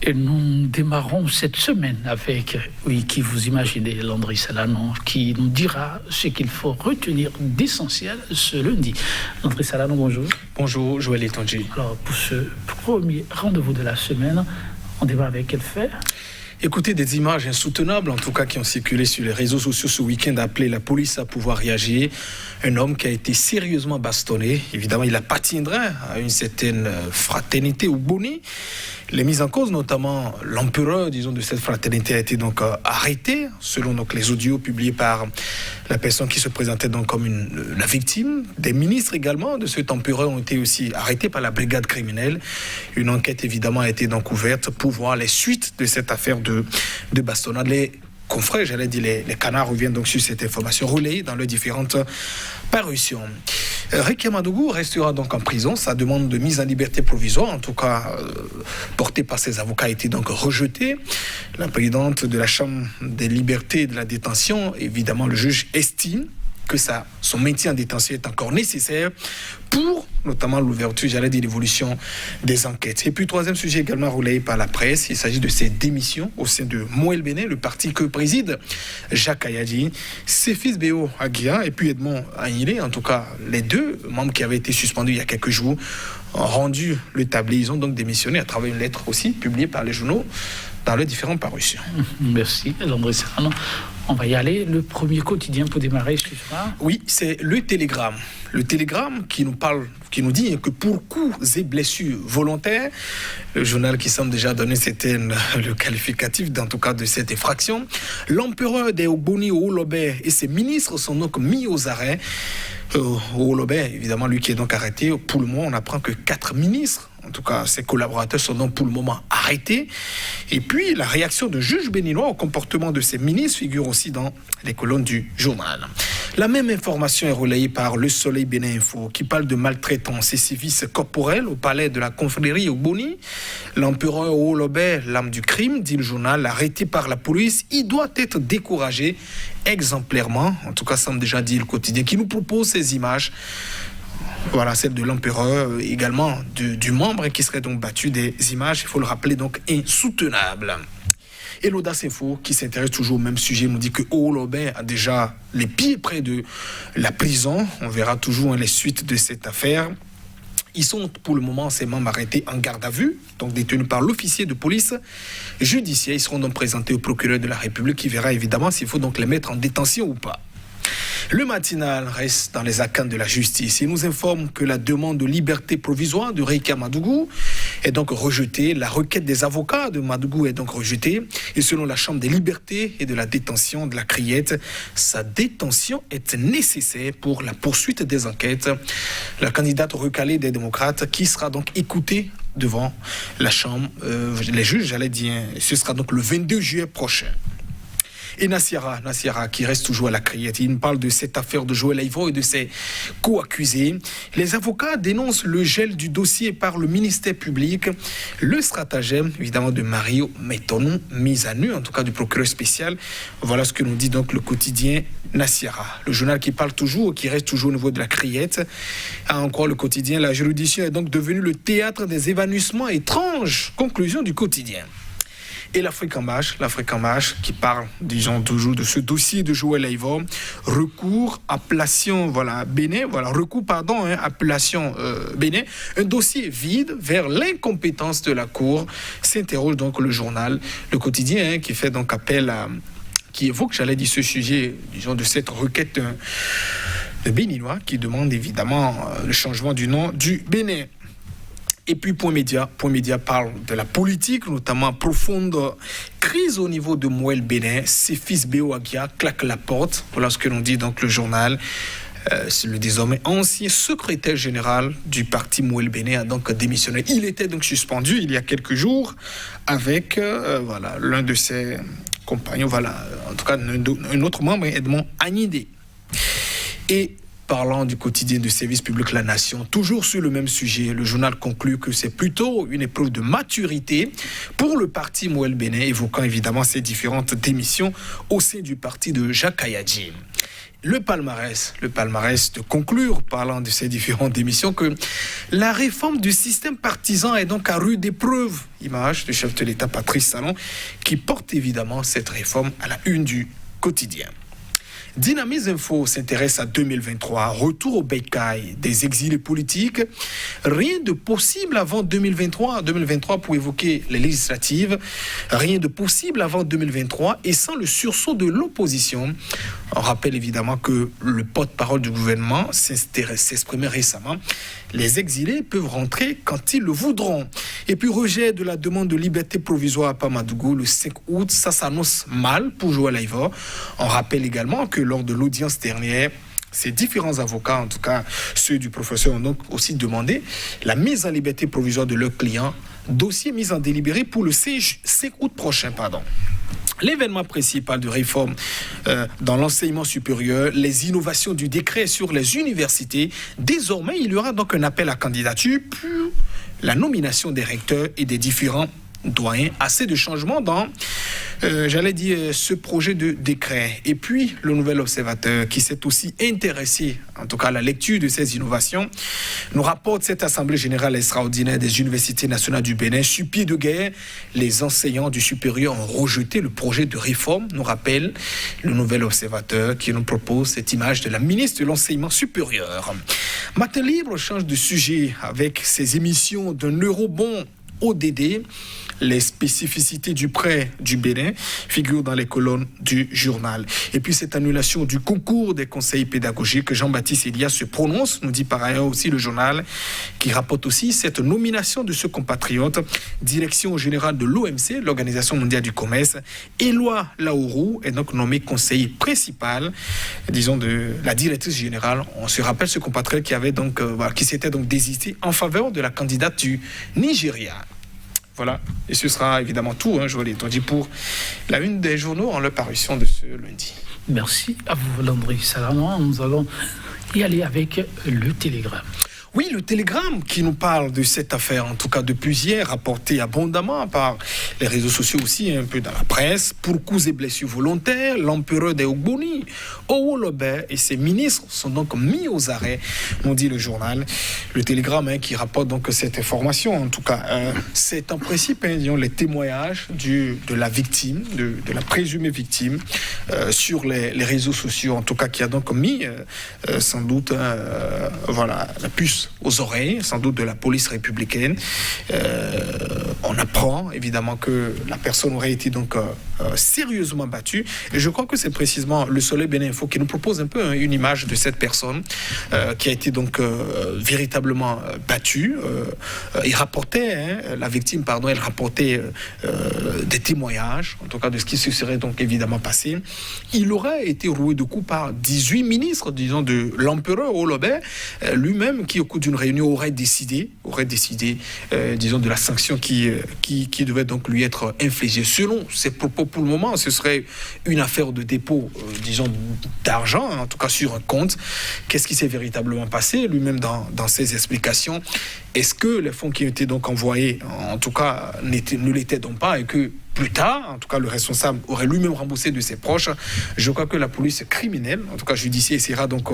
Et nous démarrons cette semaine avec, qui vous imaginez, Landry Salanon, qui nous dira ce qu'il faut retenir d'essentiel ce lundi. Landry Salanon, bonjour. Bonjour, Joël Etonji. Alors, pour ce premier rendez-vous de la semaine, on démarre avec quel fait ? Écoutez, des images insoutenables, en tout cas, qui ont circulé sur les réseaux sociaux ce week-end, appelé la police à pouvoir réagir. Un homme qui a été sérieusement bastonné. Évidemment, il appartiendrait à une certaine fraternité ou boni. Les mises en cause, notamment l'empereur, disons, de cette fraternité, a été donc arrêté, selon donc les audios publiés par la personne qui se présentait donc comme la victime. Des ministres également de cet empereur ont été aussi arrêtés par la brigade criminelle. Une enquête évidemment a été donc ouverte pour voir les suites de cette affaire de bastonnade. Les confrères, j'allais dire les canards, reviennent donc sur cette information relayée dans leurs différentes parutions. Réki Amadougou restera donc en prison. Sa demande de mise en liberté provisoire, en tout cas portée par ses avocats, a été donc rejetée. La présidente de la Chambre des libertés et de la détention, évidemment le juge, estime que son maintien en détention est encore nécessaire pour notamment l'ouverture, l'évolution des enquêtes. Et puis, troisième sujet également relayé par la presse, il s'agit de ses démissions au sein de Moël Bénin, le parti que préside Jacques Kayadji, ses fils Béo Aguia et puis Edmond Agnilé, en tout cas les deux membres qui avaient été suspendus il y a quelques jours, ont rendu le tablier. Ils ont donc démissionné à travers une lettre aussi publiée par les journaux dans les différentes parutions. Merci, Landry Salanon. On va y aller. Le premier quotidien pour démarrer ce soir. Oui, c'est le Télégramme. Le Télégramme qui nous dit que pour coups et blessures volontaires, le journal qui semble déjà donner le qualificatif, en tout cas de cette infraction, l'empereur des Oboni Oulobé et ses ministres sont donc mis aux arrêts. Oulobé, évidemment, lui qui est donc arrêté. Pour le moment, on apprend que 4 ministres, en tout cas, ses collaborateurs sont donc pour le moment arrêtés. Et puis, la réaction de juge béninois au comportement de ces ministres figure aussi dans les colonnes du journal. La même information est relayée par Le Soleil Bénin Info, qui parle de maltraitance et sévices corporels au palais de la confrérie au Boni. L'empereur Oulobé, l'âme du crime, dit le journal, arrêté par la police, il doit être découragé exemplairement. En tout cas, semble déjà dire le quotidien, qui nous propose ces images. Voilà, celle de l'empereur, également du membre qui serait donc battu, des images, il faut le rappeler, donc insoutenables. Et l'Audace Info, qui s'intéresse toujours au même sujet, nous dit que Oulobé a déjà les pieds près de la prison. On verra toujours les suites de cette affaire. Ils sont pour le moment, ces membres arrêtés en garde à vue, donc détenus par l'officier de police judiciaire. Ils seront donc présentés au procureur de la République qui verra évidemment s'il faut donc les mettre en détention ou pas. Le matinal reste dans les arcanes de la justice. Il nous informe que la demande de liberté provisoire de Réki Amadougou est donc rejetée. La requête des avocats de Madougou est donc rejetée. Et selon la Chambre des libertés et de la détention de la Criette, sa détention est nécessaire pour la poursuite des enquêtes. La candidate recalée des démocrates qui sera donc écoutée devant la Chambre, les juges, ce sera donc le 22 juillet prochain. Et Nassiara, qui reste toujours à la Criette, il nous parle de cette affaire de Joël Aïvo et de ses co-accusés. Les avocats dénoncent le gel du dossier par le ministère public. Le stratagème, évidemment, de Mario Metonou, mise à nu, en tout cas du procureur spécial. Voilà ce que nous dit donc le quotidien Nassiara. Le journal qui parle toujours, qui reste toujours au niveau de la Criette. Encore le quotidien, la juridiction est donc devenue le théâtre des évanouissements étranges. Conclusion du quotidien. Et l'Afrique en marche qui parle, disons, toujours de ce dossier de Joël Aïvo, appellation Bénin, un dossier vide vers l'incompétence de la Cour, s'interroge donc le journal, le quotidien, qui fait donc appel qui évoque, ce sujet, disons, de cette requête de Béninois, qui demande évidemment le changement du nom du Bénin. Et puis Point Média parle de la politique, notamment profonde crise au niveau de Moël Bénin. Ses fils Béo Aguia claquent la porte. Voilà ce que nous dit donc le journal. C'est le désormais ancien secrétaire général du parti Moël Bénin a donc démissionné. Il était donc suspendu il y a quelques jours avec l'un de ses compagnons, en tout cas un autre membre, Edmond Agnilé. Et parlant du quotidien de service public La Nation, toujours sur le même sujet, le journal conclut que c'est plutôt une épreuve de maturité pour le parti Moël Bénin, évoquant évidemment ses différentes démissions au sein du parti de Jacques Kayadji. le palmarès de conclure, parlant de ces différentes démissions, que la réforme du système partisan est donc à rude épreuve. Image du chef de l'État Patrice Talon, qui porte évidemment cette réforme à la une du quotidien. Dynamise Info s'intéresse à 2023, retour au bécail des exilés politiques. Rien de possible avant 2023. 2023 pour évoquer les législatives. Rien de possible avant 2023 et sans le sursaut de l'opposition. On rappelle évidemment que le porte-parole du gouvernement s'exprimait récemment. Les exilés peuvent rentrer quand ils le voudront. Et puis rejet de la demande de liberté provisoire à Pamadougou le 5 août. Ça s'annonce mal pour Joël Aïva. On rappelle également que lors de l'audience dernière, ces différents avocats, en tout cas ceux du professeur, ont donc aussi demandé la mise en liberté provisoire de leurs clients. Dossier mis en délibéré pour le 5 août prochain. L'événement principal de réforme dans l'enseignement supérieur, les innovations du décret sur les universités. Désormais, il y aura donc un appel à candidature pour la nomination des recteurs et des différents doyens. Assez de changements dans, ce projet de décret. Et puis, le nouvel observateur qui s'est aussi intéressé, en tout cas à la lecture de ces innovations, nous rapporte cette Assemblée générale extraordinaire des universités nationales du Bénin. Sur pied de guerre, les enseignants du supérieur ont rejeté le projet de réforme, nous rappelle le nouvel observateur qui nous propose cette image de la ministre de l'enseignement supérieur. Matin Libre change de sujet avec ses émissions d'un eurobond ODD. Les spécificités du prêt du Bénin figurent dans les colonnes du journal. Et puis cette annulation du concours des conseils pédagogiques, Jean-Baptiste Elia se prononce, nous dit par ailleurs aussi le journal, qui rapporte aussi cette nomination de ce compatriote, direction générale de l'OMC, l'Organisation mondiale du commerce. Éloi Laourou est donc nommé conseiller principal, disons, de la directrice générale. On se rappelle ce compatriote qui s'était donc désisté en faveur de la candidate du Nigeria. Voilà, et ce sera évidemment tout, je vous l'ai dit, pour la une des journaux en leur parution de ce lundi. Merci à vous, Landry Salaman. Nous allons y aller avec le Télégramme. Oui, le Télégramme qui nous parle de cette affaire, en tout cas depuis hier, rapportée abondamment par les réseaux sociaux aussi, un peu dans la presse. Pour coups et blessures volontaires, l'empereur des Ogboni, Owolobe et ses ministres sont donc mis aux arrêts, nous dit le journal. Le Télégramme qui rapporte donc cette information, en tout cas, c'est en principe les témoignages de la victime, de la présumée victime, sur les réseaux sociaux, en tout cas, qui a donc mis sans doute la puce aux oreilles, sans doute de la police républicaine. On apprend évidemment que la personne aurait été donc sérieusement battue. Et je crois que c'est précisément le Soleil Bénin Info qui nous propose un peu une image de cette personne qui a été donc véritablement battue. Il rapportait, la victime, elle rapportait des témoignages, en tout cas de ce qui se serait donc évidemment passé. Il aurait été roué de coups par 18 ministres, disons, de l'empereur Olobe, lui-même qui au cours d'une réunion aurait décidé, disons, de la sanction qui devait donc lui être infligée. Selon ses propos, pour le moment, ce serait une affaire de dépôt, disons, d'argent, en tout cas sur un compte. Qu'est-ce qui s'est véritablement passé? Lui-même dans ses explications, est-ce que les fonds qui étaient donc envoyés, en tout cas, ne l'étaient donc pas, et que plus tard, en tout cas, le responsable aurait lui-même remboursé de ses proches? Je crois que la police criminelle, en tout cas judiciaire, essaiera donc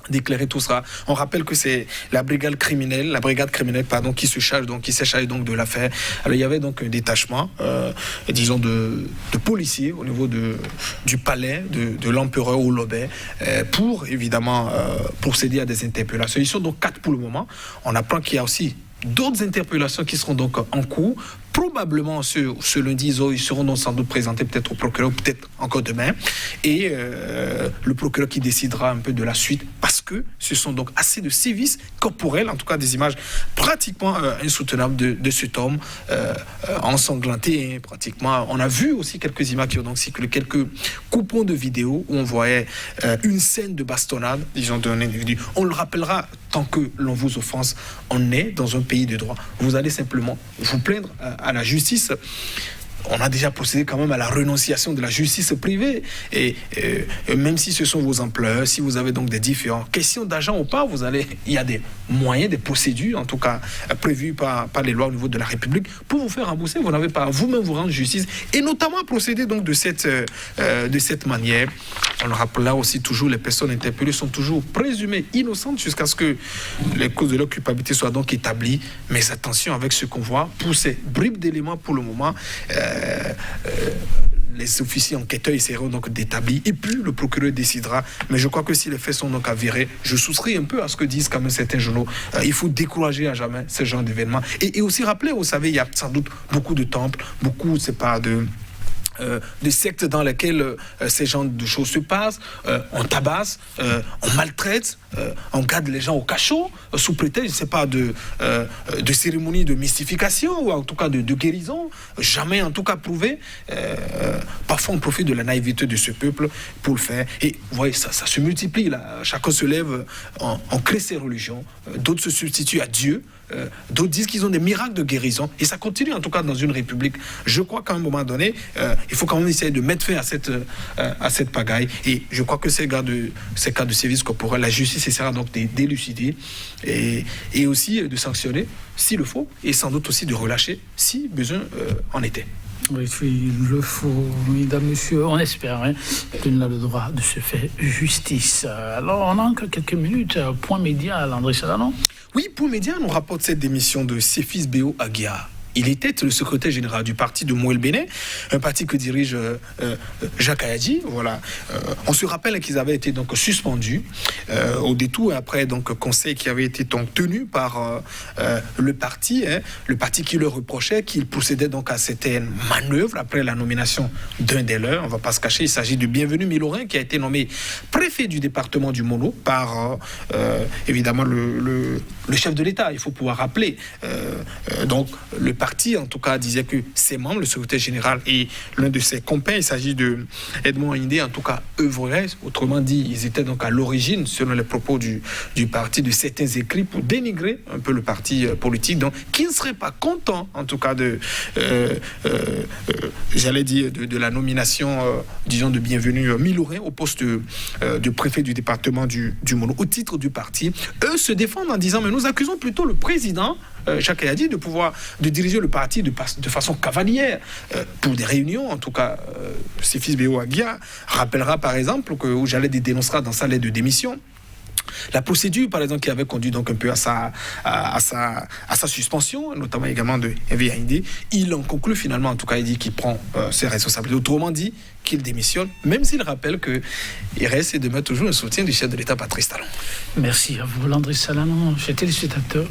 d'éclairer tout ça. On rappelle que c'est la brigade criminelle, qui s'est chargée donc de l'affaire. Alors il y avait donc un détachement, disons de policiers au niveau du palais de l'empereur Olobe pour évidemment procéder à des interpellations. Ils sont donc 4 pour le moment. On apprend qu'il y a aussi d'autres interpellations qui seront donc en cours. Probablement ce lundi, ils seront donc sans doute présentés peut-être au procureur, peut-être encore demain. Et le procureur qui décidera un peu de la suite, parce que ce sont donc assez de sévices corporels, en tout cas des images pratiquement insoutenables de cet homme ensanglanté, pratiquement. On a vu aussi quelques images qui ont donc circulé, quelques coupons de vidéos où on voyait une scène de bastonnade, disons, d'un individu. On le rappellera, tant que l'on vous offense, on est dans un pays de droit. Vous allez simplement vous plaindre à la justice. On a déjà procédé quand même à la renonciation de la justice privée. Et même si ce sont vos employeurs, si vous avez donc des différentes questions d'argent ou pas, il y a des moyens, des procédures, en tout cas prévues par les lois au niveau de la République, pour vous faire rembourser. Vous n'avez pas à vous-même vous rendre justice, et notamment procéder donc de cette manière. On le rappelle là aussi toujours, les personnes interpellées sont toujours présumées innocentes jusqu'à ce que les causes de leur culpabilité soient donc établies. Mais attention avec ce qu'on voit, pour ces bribes d'éléments pour le moment, les officiers enquêteurs essaieront donc d'établir et puis le procureur décidera. Mais je crois que si les faits sont donc avérés, je souscris un peu à ce que disent quand même certains journaux. Il faut décourager à jamais ce genre d'événements. Et aussi rappeler, vous savez, il y a sans doute beaucoup de temples, beaucoup, c'est pas de sectes dans lesquelles ces genres de choses se passent. On tabasse, on maltraite, on garde les gens au cachot sous prétexte, je ne sais pas, de cérémonies de mystification ou en tout cas de guérison, jamais en tout cas prouvé. Parfois on profite de la naïveté de ce peuple pour le faire. Et vous voyez, ça se multiplie là. Chacun se lève, on crée ses religions, d'autres se substituent à Dieu. D'autres disent qu'ils ont des miracles de guérison et ça continue en tout cas dans une république. Je crois qu'à un moment donné, il faut quand même essayer de mettre fin à cette pagaille et je crois que ces cas de sévices corporels, la justice essaiera donc d'élucider et aussi de sanctionner s'il le faut et sans doute aussi de relâcher si besoin en était. Oui, il le faut, mesdames, messieurs, on espère qu'il a le droit de se faire justice. Alors, on a encore quelques minutes. Point média, Landry Salanon. Oui, Point média nous rapporte cette démission de Céphis Béo Aguiar. Il était le secrétaire général du parti de Mouel Bénin, un parti que dirige Jacques Ayadji. Voilà. On se rappelle qu'ils avaient été donc suspendus au détour après donc conseil qui avait été donc tenu par le parti qui leur reprochait qu'il procédait donc à certaines manœuvres après la nomination d'un des leurs. On ne va pas se cacher, il s'agit de Bienvenu Milorin qui a été nommé préfet du département du Mono par évidemment le chef de l'État. Il faut pouvoir rappeler donc le parti, en tout cas, disait que ses membres, le secrétaire général et l'un de ses compagnes, il s'agit de Edmond Indé, en tout cas, œuvrerait. Autrement dit, ils étaient donc à l'origine, selon les propos du parti, de certains écrits pour dénigrer un peu le parti politique, donc qui ne serait pas content, en tout cas, de la nomination, disons, de Bienvenu Milorin au poste de préfet du département du Mono, au titre du parti. Eux se défendent en disant, mais nous accusons plutôt le président Jacques Ayadji de diriger le parti de façon cavalière pour des réunions. En tout cas, Céphis Béo Aguiar rappellera par exemple que Ojaled dénoncera dans sa lettre de démission la procédure, par exemple, qui avait conduit donc un peu à sa suspension, notamment également de Hervé Haïndé. Il en conclut finalement, en tout cas, il dit qu'il prend ses responsabilités. Autrement dit, qu'il démissionne, même s'il rappelle qu'il reste et demeure toujours un soutien du chef de l'État, Patrice Talon. Merci à vous, Landry Salanon. J'étais le spectateur.